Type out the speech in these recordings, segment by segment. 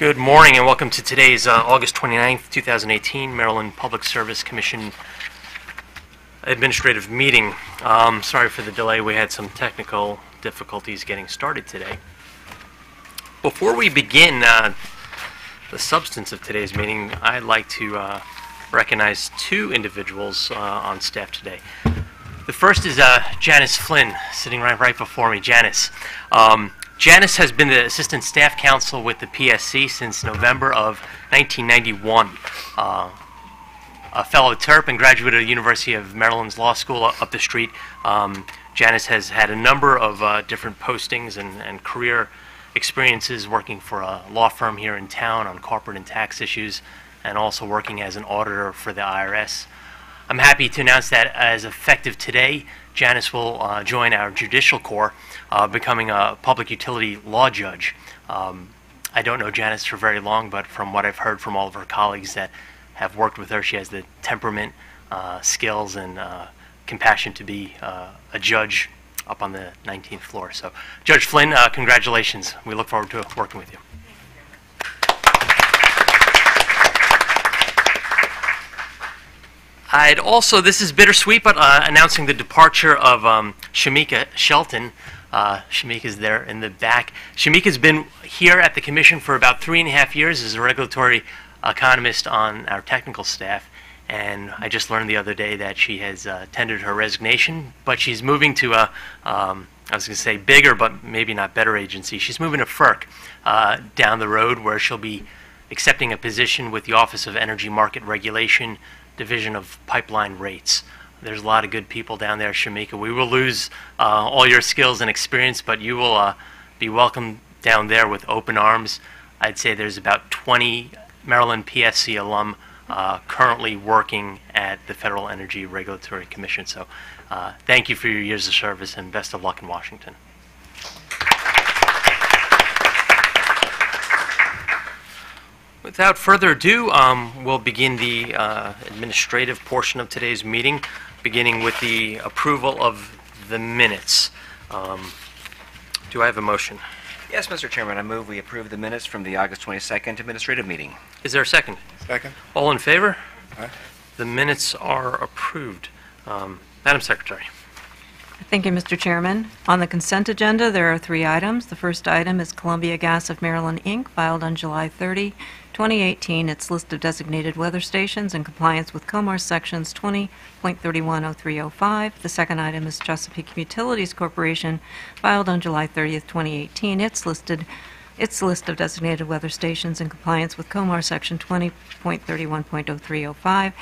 Good morning and welcome to today's August 29th, 2018 Maryland Public Service Commission administrative meeting. Sorry for the delay. We had some technical difficulties getting started today. Before we begin the substance of today's meeting, I'd like to recognize two individuals on staff today. The first is Janice Flynn, sitting right before me. Janice. Janice has been the Assistant Staff Counsel with the PSC since November of 1991. A fellow Terp and graduate of the University of Maryland's Law School up the street. Janice has had a number of different postings and career experiences working for a law firm here in town on corporate and tax issues, and also working as an auditor for the IRS. I'm happy to announce that as effective today, Janice will join our Judicial Corps, becoming a public utility law judge. I don't know Janice for very long, but from what I've heard from all of her colleagues that have worked with her, she has the temperament, skills, and compassion to be a judge up on the 19th floor. So, Judge Flynn, congratulations. We look forward to working with you. I'd also, this is bittersweet, but announcing the departure of Shamika Shelton. Shamika's there in the back. Shamika's been here at the Commission for about 3.5 years as a regulatory economist on our technical staff, and I just learned the other day that she has tendered her resignation, but she's moving to a, I was going to say bigger, but maybe not better agency. She's moving to FERC down the road, where she'll be accepting a position with the Office of Energy Market Regulation, Division of Pipeline Rates. There's a lot of good people down there, Shamika. We will lose all your skills and experience, but you will be welcome down there with open arms. I'd say there's about 20 Maryland PSC alum currently working at the Federal Energy Regulatory Commission. So thank you for your years of service, and best of luck in Washington. Without further ado, we'll begin the administrative portion of today's meeting, beginning with the approval of the minutes. Do I have a motion? Yes, Mr. Chairman, I move we approve the minutes from the August 22nd administrative meeting. Is there a second? Second. All in favor? Aye. The minutes are approved. Madam Secretary. Thank you, Mr. Chairman. On the consent agenda, there are 3 items. The first item is Columbia Gas of Maryland, Inc., filed on July 30, 2018. Its list of designated weather stations in compliance with COMAR sections 20.310305. The second item is Chesapeake Utilities Corporation, filed on July 30th, 2018. Its list of designated weather stations in compliance with COMAR section 20.31.0305.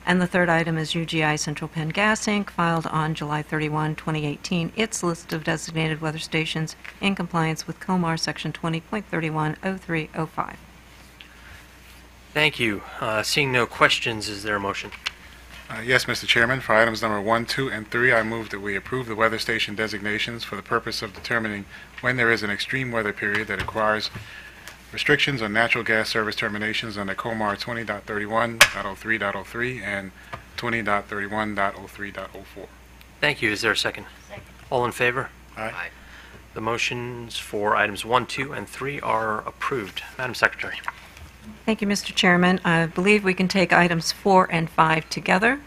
And the third item is UGI Central Penn Gas, Inc., filed on July 31, 2018. Its list of designated weather stations in compliance with COMAR section 20.310305. Thank you. Seeing no questions, is there a motion? Yes, Mr. Chairman. For items number 1, 2, and 3, I move that we approve the weather station designations for the purpose of determining when there is an extreme weather period that requires restrictions on natural gas service terminations under COMAR 20.31.03.03 and 20.31.03.04. Thank you. Is there a second? Second. All in favor? Aye. The motions for items 1, 2, and 3 are approved. Madam Secretary. Thank you, Mr. Chairman. I believe we can take items 4 and 5 together.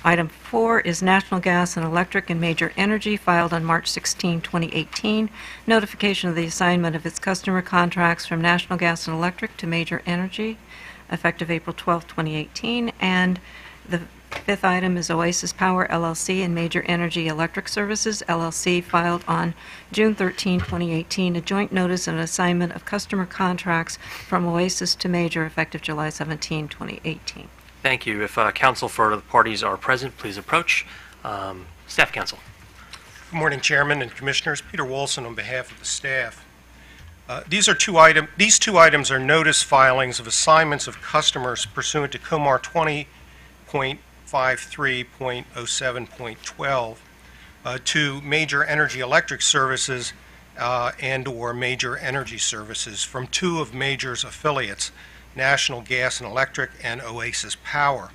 Item 4 is National Gas and Electric and Major Energy, filed on March 16, 2018. Notification of the assignment of its customer contracts from National Gas and Electric to Major Energy, effective April 12, 2018. And the fifth item is Oasis Power, LLC and Major Energy Electric Services, LLC, filed on June 13, 2018. A joint notice and assignment of customer contracts from Oasis to Major, effective July 17, 2018. Thank you. If counsel for the parties are present, please approach. Staff counsel. Good morning, Chairman and Commissioners. Peter Wolson on behalf of the staff. These two items are notice filings of assignments of customers pursuant to COMAR 20.53.07.12 to Major Energy Electric Services and/or Major Energy Services from 2 of Major's affiliates, National Gas and Electric and Oasis Power.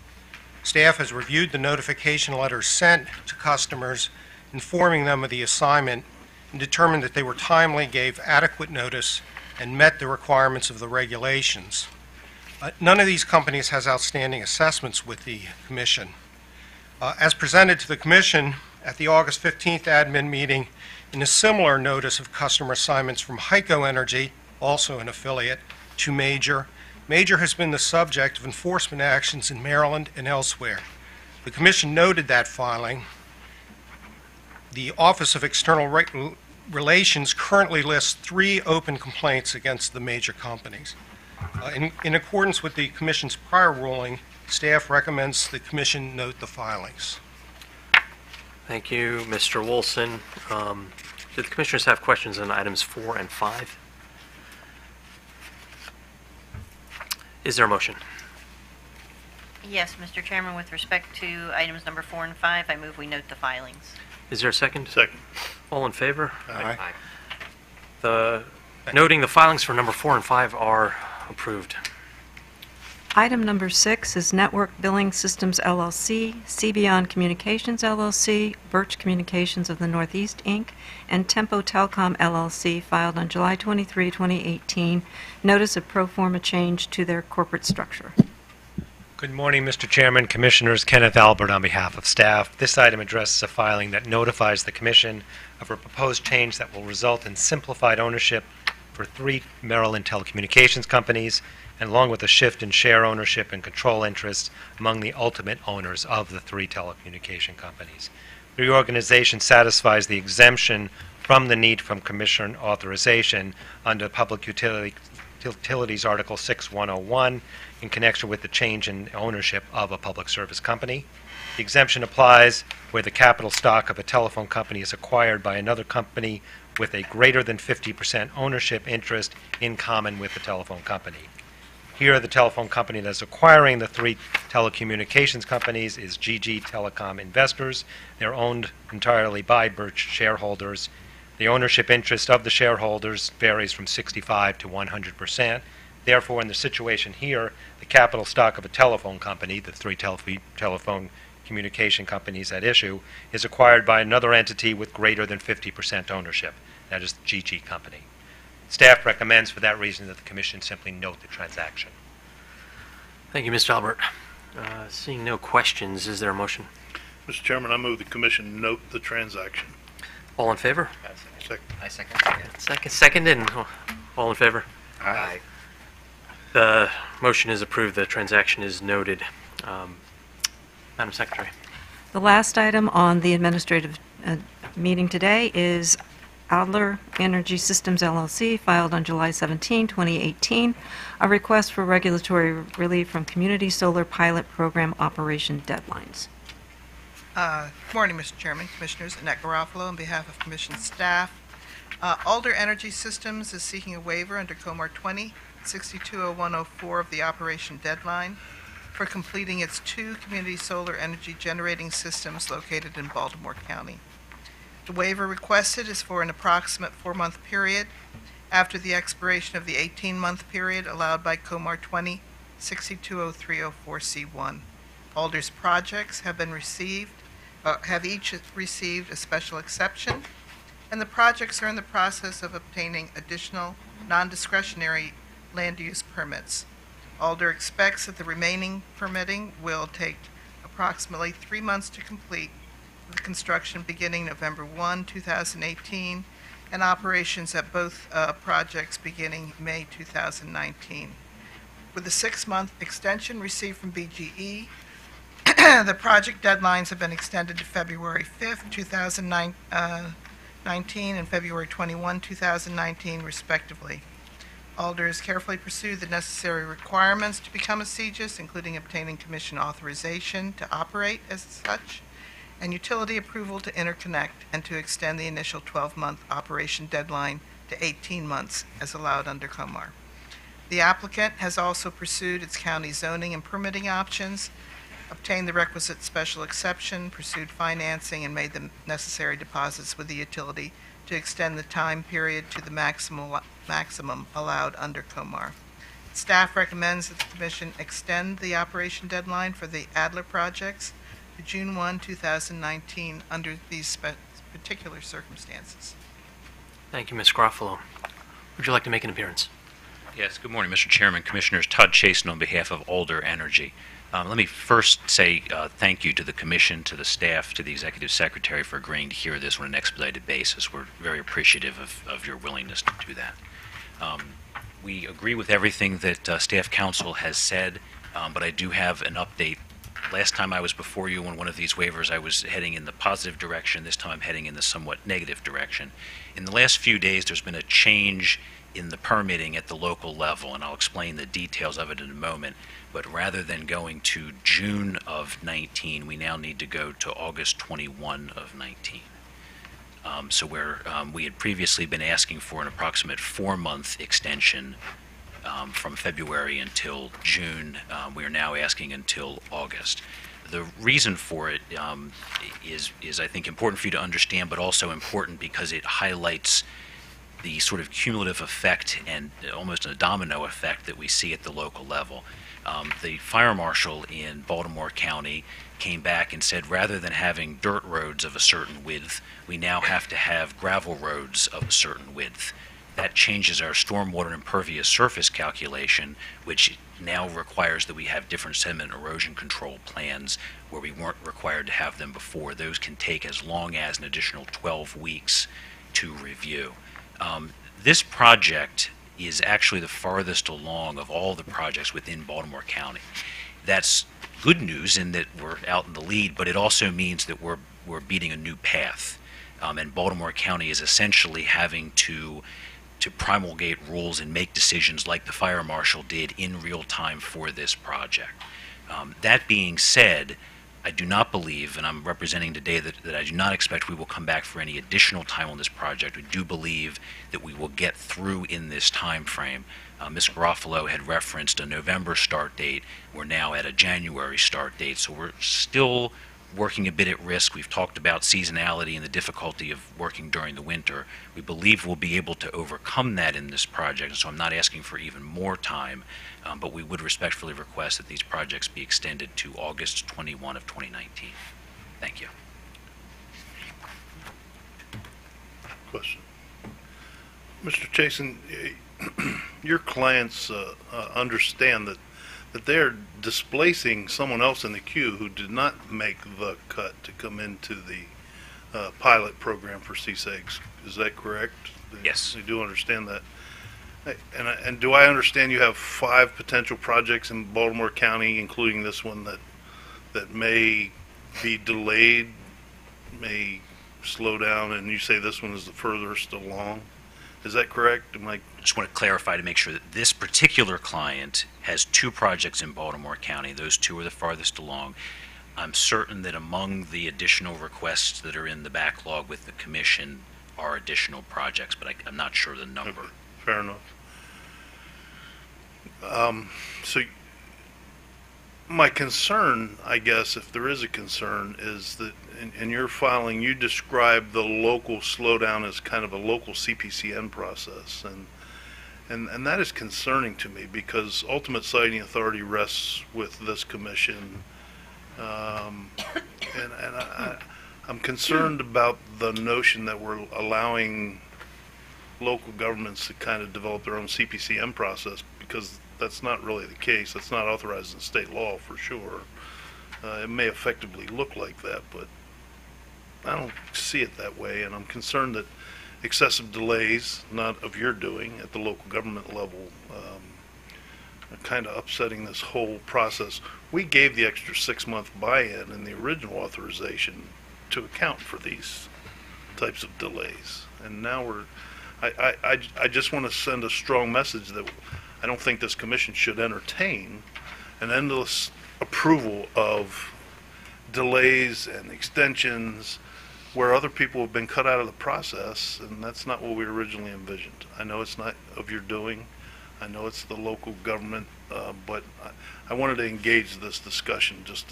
Staff has reviewed the notification letters sent to customers informing them of the assignment and determined that they were timely, gave adequate notice, and met the requirements of the regulations. None of these companies has outstanding assessments with the Commission. As presented to the Commission at the August 15th admin meeting, in a similar notice of customer assignments from Hyco Energy, also an affiliate, to Major. Major has been the subject of enforcement actions in Maryland and elsewhere. The Commission noted that filing. The Office of External Relations currently lists 3 open complaints against the major companies. In accordance with the Commission's prior ruling, staff recommends the Commission note the filings. Thank you, Mr. Wilson. Do the Commissioners have questions on items 4 and 5? Is there a motion? Yes, Mr. Chairman, with respect to items number 4 and 5, I move we note the filings. Is there a second? Second. All in favor? Aye. Noting the filings for number 4 and 5 are approved. Item number 6 is Network Billing Systems LLC, CBeyond Communications LLC, Birch Communications of the Northeast, Inc., and Tempo Telecom LLC, filed on July 23, 2018, notice of pro forma change to their corporate structure. Good morning, Mr. Chairman, Commissioners. Kenneth Albert on behalf of staff. This item addresses a filing that notifies the Commission of a proposed change that will result in simplified ownership for 3 Maryland telecommunications companies, and along with a shift in share ownership and control interests among the ultimate owners of the 3 telecommunication companies. The reorganization satisfies the exemption from the need from Commission authorization under Public Utilities Article 6101 in connection with the change in ownership of a public service company. The exemption applies where the capital stock of a telephone company is acquired by another company with a greater than 50% ownership interest in common with the telephone company. Here, the telephone company that is acquiring the 3 telecommunications companies is GG Telecom Investors. They're owned entirely by Birch shareholders. The ownership interest of the shareholders varies from 65 to 100%. Therefore, in the situation here, the capital stock of a telephone company, the 3 telephone communication companies at issue, is acquired by another entity with greater than 50% ownership. That is the GG company. Staff recommends for that reason that the Commission simply note the transaction. Thank you, Mr. Albert. Seeing no questions, is there a motion? Mr. Chairman, I move the Commission note the transaction. All in favor? Second. I second. Second, and all in favor? Aye. The motion is approved. The transaction is noted. Madam Secretary. The last item on the administrative meeting today is Adler Energy Systems LLC, filed on July 17, 2018, a request for regulatory relief from Community Solar Pilot Program operation deadlines. Good morning, Mr. Chairman, Commissioners. Annette Garofalo on behalf of Commission staff. Alder Energy Systems is seeking a waiver under COMAR 20-620104 of the operation deadline for completing its 2 community solar energy generating systems located in Baltimore County. The waiver requested is for an approximate 4-month period after the expiration of the 18-month period allowed by COMAR 20-620304C1. Alder's projects have each received a special exception, and the projects are in the process of obtaining additional non-discretionary land use permits. Alder expects that the remaining permitting will take approximately 3 months to complete, with construction beginning November 1, 2018, and operations at both projects beginning May 2019. With a 6-month extension received from BGE, the project deadlines have been extended to February 5, 2019 and February 21, 2019, respectively. Alder has carefully pursued the necessary requirements to become a CGIS, including obtaining Commission authorization to operate as such, and utility approval to interconnect and to extend the initial 12-month operation deadline to 18 months as allowed under COMAR. The applicant has also pursued its county zoning and permitting options, obtained the requisite special exception, pursued financing, and made the necessary deposits with the utility to extend the time period to the maximum allowed under COMAR. Staff recommends that the Commission extend the operation deadline for the Adler projects to June 1, 2019 under these particular circumstances. Thank you, Ms. Garofalo. Would you like to make an appearance? Yes, good morning, Mr. Chairman, Commissioners. Todd Chasen on behalf of Alder Energy. Let me first say thank you to the Commission, to the staff, to the Executive Secretary for agreeing to hear this on an expedited basis. We're very appreciative of your willingness to do that. We agree with everything that Staff Counsel has said, but I do have an update. Last time I was before you on one of these waivers, I was heading in the positive direction. This time I'm heading in the somewhat negative direction. In the last few days, there's been a change in the permitting at the local level, and I'll explain the details of it in a moment. But rather than going to June of 19, we now need to go to August 21 of 19. So where we had previously been asking for an approximate 4-month extension from February until June, we are now asking until August. The reason for it is, I think, important for you to understand, but also important because it highlights the sort of cumulative effect and almost a domino effect that we see at the local level. The fire marshal in Baltimore County came back and said rather than having dirt roads of a certain width, we now have to have gravel roads of a certain width. That changes our stormwater impervious surface calculation, which now requires that we have different sediment erosion control plans where we weren't required to have them before. Those can take as long as an additional 12 weeks to review. This project is actually the farthest along of all the projects within Baltimore County. That's good news in that we're out in the lead, but it also means that we're beating a new path. And Baltimore County is essentially having to promulgate rules and make decisions like the fire marshal did in real time for this project. That being said, I do not believe, and I'm representing today that I do not expect we will come back for any additional time on this project. We do believe that we will get through in this time frame. Ms. Garofalo had referenced a November start date. We're now at a January start date, so we're still working a bit at risk. We've talked about seasonality and the difficulty of working during the winter. We believe we'll be able to overcome that in this project, so I'm not asking for even more time, but we would respectfully request that these projects be extended to August 21 of 2019. Thank you. Question. Mr. Chasen, your clients understand that they're displacing someone else in the queue who did not make the cut to come into the pilot program for CSEGs. Is that correct? Yes. They do understand that. And do I understand you have 5 potential projects in Baltimore County, including this one that may be delayed, may slow down, and you say this one is the furthest along? Is that correct? I just want to clarify to make sure that this particular client has 2 projects in Baltimore County. Those 2 are the farthest along. I'm certain that among the additional requests that are in the backlog with the Commission are additional projects, but I'm not sure the number. Okay, fair enough. So my concern, I guess, if there is a concern, is that in your filing you describe the local slowdown as kind of a local CPCN process, and that is concerning to me because ultimate siting authority rests with this commission, and I'm concerned about the notion that we're allowing local governments to kind of develop their own CPCN process, because that's not really the case. That's not authorized in state law for sure. It may effectively look like that, but I don't see it that way, and I'm concerned that excessive delays, not of your doing, at the local government level, are kind of upsetting this whole process. We gave the extra 6-month buy-in in the original authorization to account for these types of delays, and now I just want to send a strong message that I don't think this commission should entertain an endless approval of delays and extensions where other people have been cut out of the process, and that's not what we originally envisioned. I know it's not of your doing. I know it's the local government, but I wanted to engage this discussion just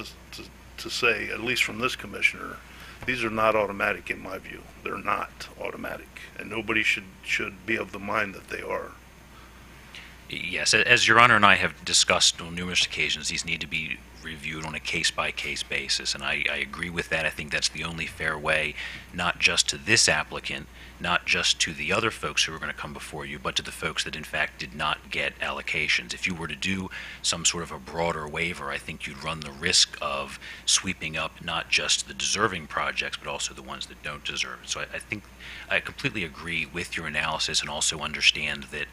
to say, at least from this commissioner, these are not automatic in my view. They're not automatic, and nobody should be of the mind that they are. Yes, as Your Honor and I have discussed on numerous occasions, these need to be reviewed on a case-by-case basis, and I agree with that. I think that's the only fair way, not just to this applicant, not just to the other folks who are going to come before you, but to the folks that in fact did not get allocations. If you were to do some sort of a broader waiver, I think you'd run the risk of sweeping up not just the deserving projects, but also the ones that don't deserve it. So I think I completely agree with your analysis and also understand that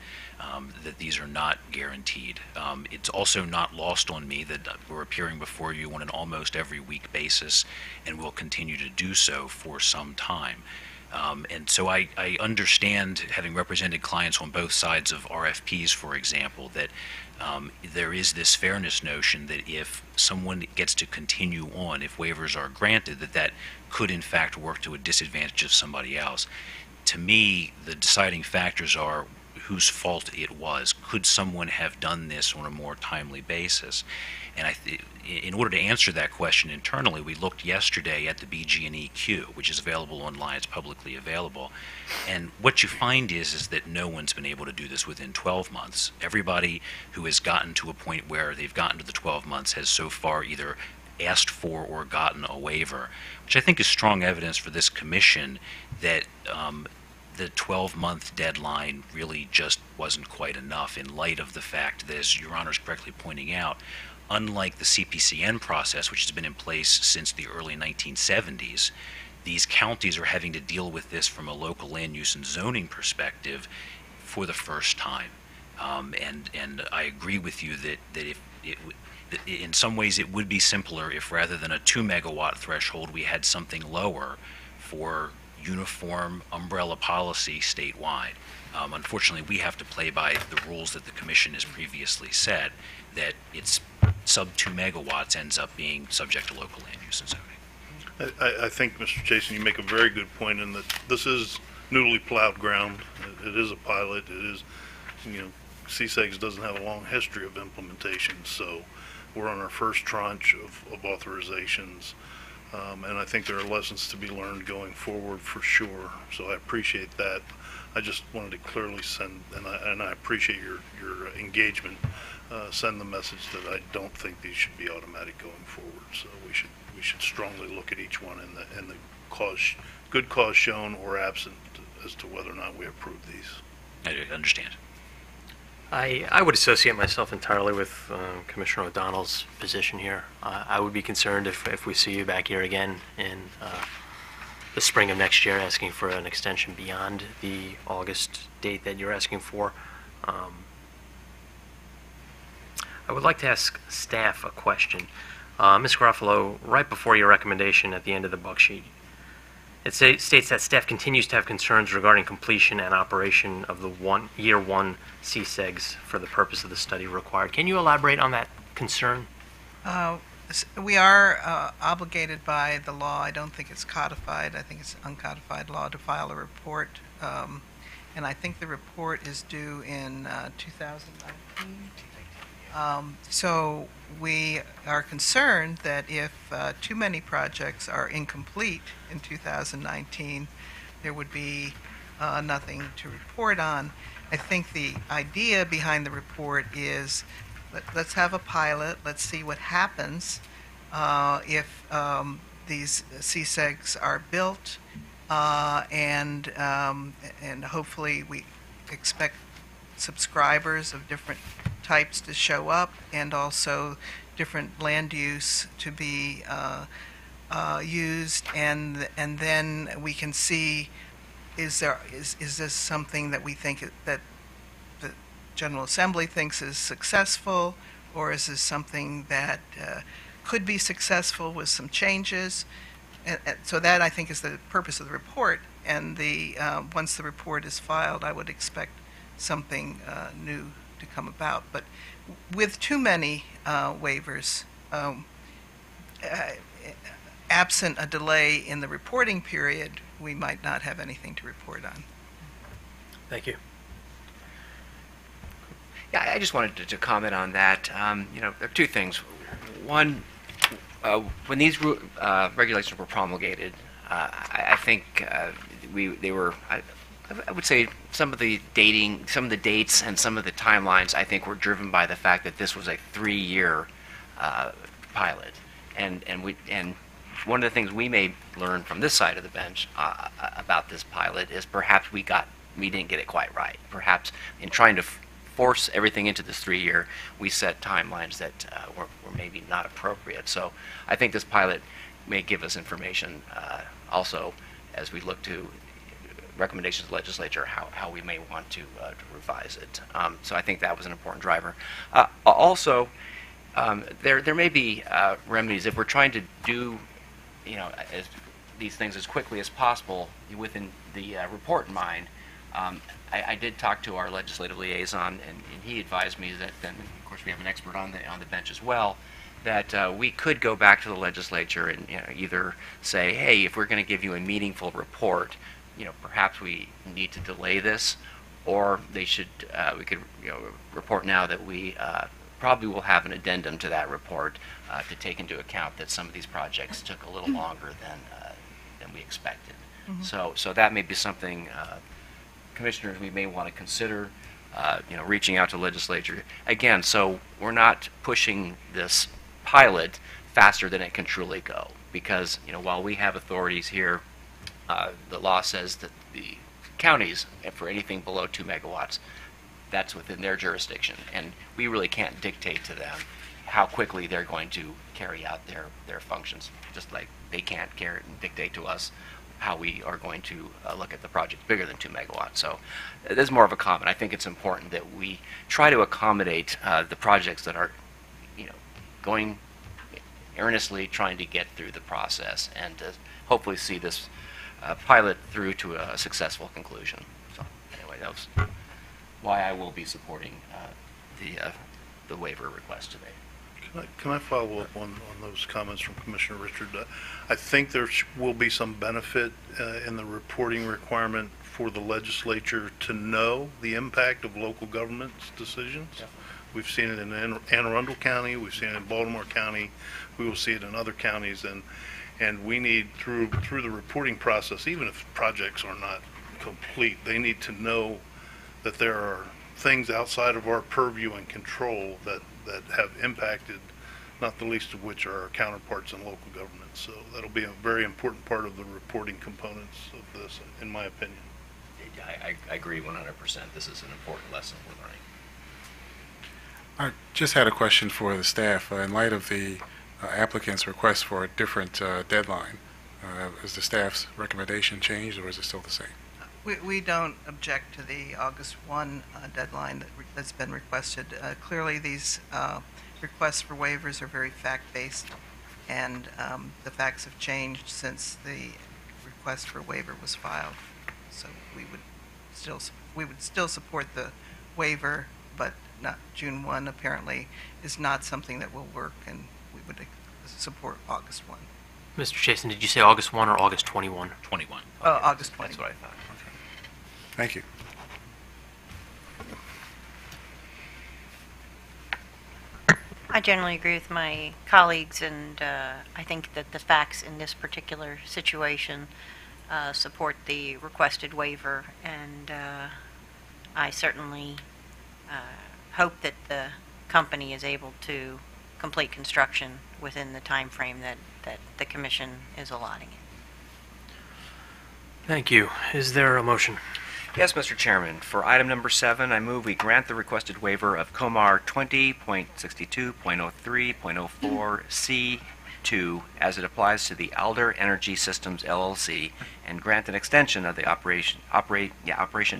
that these are not guaranteed. It's also not lost on me that we're appearing before you on an almost every week basis and will continue to do so for some time. And so I understand, having represented clients on both sides of RFPs, for example, that there is this fairness notion that if someone gets to continue on, if waivers are granted, that could in fact work to a disadvantage of somebody else. To me, the deciding factors are whose fault it was. Could someone have done this on a more timely basis? And in order to answer that question internally, we looked yesterday at the BG&E queue, which is available online. It's publicly available. And what you find is that no one's been able to do this within 12 months. Everybody who has gotten to a point where they've gotten to the 12 months has so far either asked for or gotten a waiver, which I think is strong evidence for this commission that the 12-month deadline really just wasn't quite enough in light of the fact that, as Your Honor is correctly pointing out, unlike the CPCN process, which has been in place since the early 1970s, these counties are having to deal with this from a local land use and zoning perspective for the first time. And I agree with you that if that in some ways it would be simpler if rather than a 2 megawatt threshold, we had something lower for uniform umbrella policy statewide. Unfortunately, we have to play by the rules that the Commission has previously set, that it's sub 2 megawatts ends up being subject to local land use and zoning. I think, Mr. Jason, you make a very good point in that this is newly plowed ground. It is a pilot. It is, CSEGS doesn't have a long history of implementation, so we're on our first tranche of authorizations. And I think there are lessons to be learned going forward for sure. So I appreciate that. I just wanted to clearly send, and I appreciate your engagement, send the message that I don't think these should be automatic going forward. So we should strongly look at each one and the good cause shown or absent as to whether or not we approve these. I understand. I would associate myself entirely with Commissioner O'Donnell's position here. I would be concerned if we see you back here again in the spring of next year asking for an extension beyond the August date that you're asking for. I would like to ask staff a question. Ms. Garofalo, right before your recommendation at the end of the buck sheet, it states that staff continues to have concerns regarding completion and operation of the year one CSEGs for the purpose of the study required. Can you elaborate on that concern? We are obligated by the law. I don't think it's codified. I think it's uncodified law to file a report. And I think the report is due in 2019. So we are concerned that if too many projects are incomplete in 2019, there would be nothing to report on. I think the idea behind the report is let's have a pilot, let's see what happens if these CSEGs are built, and hopefully we expect subscribers of different types to show up, and also different land use to be used, and then we can see is this something that we think that the General Assembly thinks is successful, or is this something that could be successful with some changes? And so that, I think, is the purpose of the report. And once the report is filed, I would expect something new to come about. But with too many waivers, absent a delay in the reporting period, we might not have anything to report on. Thank you. Yeah, I just wanted to comment on that. There are two things. One, when these regulations were promulgated, I think they were. I would say some of the dates and some of the timelines, I think, were driven by the fact that this was a 3-year pilot. And one of the things we may learn from this side of the bench about this pilot is perhaps we didn't get it quite right. Perhaps in trying to force everything into this 3-year, we set timelines that were maybe not appropriate. So I think this pilot may give us information also as we look to recommendations of the legislature, how we may want to revise it. So I think that was an important driver. Also, there may be remedies if we're trying to do, these things as quickly as possible within the report in mind. I did talk to our legislative liaison, and he advised me that, and of course we have an expert on the bench as well, that we could go back to the legislature and either say, hey, if we're going to give you a meaningful report, perhaps we need to delay this, or we could report now that we probably will have an addendum to that report to take into account that some of these projects took a little longer than we expected. Mm-hmm. So that may be something, commissioners, we may want to consider, reaching out to legislature again. So we're not pushing this pilot faster than it can truly go, because while we have authorities here, the law says that the counties, for anything below 2 megawatts, that's within their jurisdiction, and we really can't dictate to them how quickly they're going to carry out their functions, just like they can't dictate to us how we are going to look at the project bigger than 2 megawatts. So there's more of a comment. I think it's important that we try to accommodate the projects that are going earnestly trying to get through the process and hopefully see this pilot through to a successful conclusion. So anyway, that was why I will be supporting the waiver request today. Can I follow up on those comments from Commissioner Richard? I think there will be some benefit in the reporting requirement for the legislature to know the impact of local government's decisions. Yeah. We've seen it in Anne Arundel County, we've seen it in Baltimore County, we will see it in other counties, and we need, through the reporting process, even if projects are not complete, they need to know that there are things outside of our purview and control that have impacted, not the least of which are our counterparts in local government. So that'll be a very important part of the reporting components of this, in my opinion. I agree 100%. This is an important lesson we're learning. I just had a question for the staff. In light of the applicant's request for a different deadline, has the staff's recommendation changed, or is it still the same? We don't object to the August 1 deadline that's been requested. Clearly, these requests for waivers are very fact-based, and the facts have changed since the request for waiver was filed. So we would still support the waiver, but not June 1 apparently is not something that will work, and we would support August 1. Mr. Chasen, did you say August 1 or August 21? 21. Oh, August 20. That's what I thought. Thank you. I generally agree with my colleagues, and I think that the facts in this particular situation support the requested waiver, and I certainly hope that the company is able to complete construction within the time frame that the commission is allotting it. Thank you. Is there a motion? Yes, Mr. Chairman. For item number 7, I move we grant the requested waiver of COMAR 20.62.03.04C2 as it applies to the Alder Energy Systems LLC, and grant an extension of the operation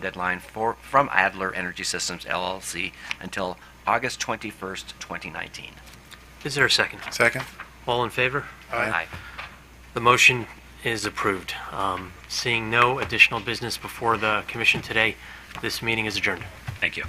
deadline from Adler Energy Systems LLC until August 21st, 2019. Is there a second? Second? All in favor? Aye. The motion is approved. Seeing no additional business before the commission today, this meeting is adjourned. Thank you.